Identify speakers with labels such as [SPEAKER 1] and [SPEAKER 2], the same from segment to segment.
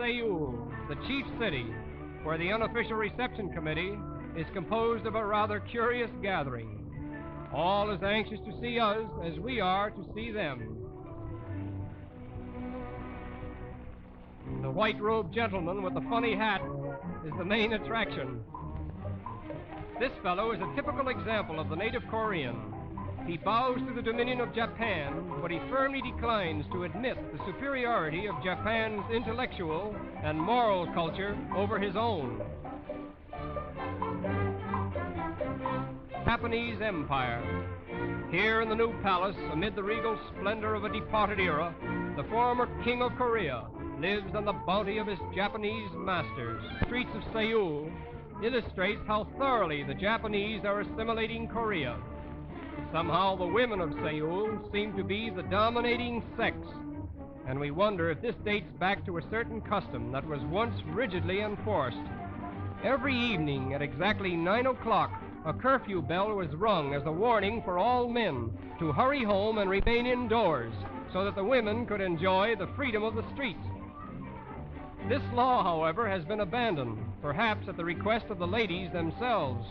[SPEAKER 1] Seoul, the chief city, where the unofficial reception committee is composed of a rather curious gathering, all as anxious to see us as we are to see them. The white-robed gentleman with the funny hat is the main attraction. This fellow is a typical example of the native Korean. He bows to the dominion of Japan, but he firmly declines to admit the superiority of Japan's intellectual and moral culture over his own. Japanese Empire. Here in the new palace, amid the regal splendor of a departed era, the former king of Korea lives on the bounty of his Japanese masters. The streets of Seoul illustrates how thoroughly the Japanese are assimilating Korea. Somehow the women of Seoul seem to be the dominating sex, and we wonder if this dates back to a certain custom that was once rigidly enforced. Every evening at exactly 9 o'clock, a curfew bell was rung as a warning for all men to hurry home and remain indoors so that the women could enjoy the freedom of the streets. This law, however, has been abandoned, perhaps at the request of the ladies themselves.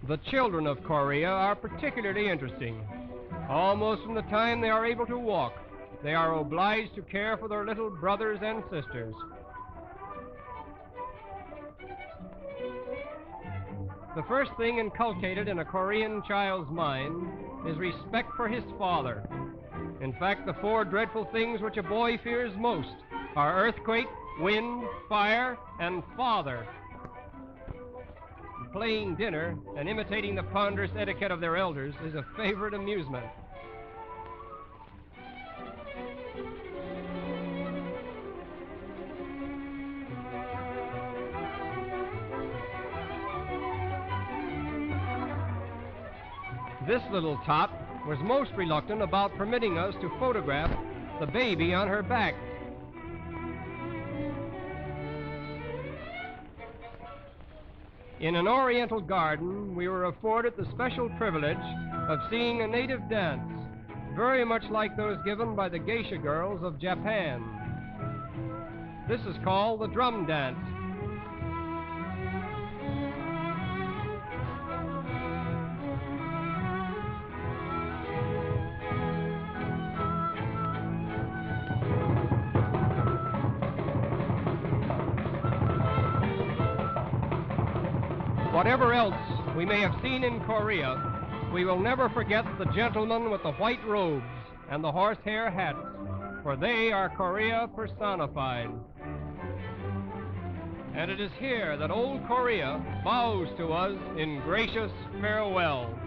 [SPEAKER 1] The children of Korea are particularly interesting. Almost from the time they are able to walk, they are obliged to care for their little brothers and sisters. The first thing inculcated in a Korean child's mind is respect for his father. In fact, the four dreadful things which a boy fears most are earthquake, wind, fire, and father. Playing dinner and imitating the ponderous etiquette of their elders is a favorite amusement. This little tot was most reluctant about permitting us to photograph the baby on her back. In an oriental garden, we were afforded the special privilege of seeing a native dance, very much like those given by the geisha girls of Japan. This is called the drum dance. Whatever else we may have seen in Korea, we will never forget the gentlemen with the white robes and the horsehair hats, for they are Korea personified. And it is here that old Korea bows to us in gracious farewell.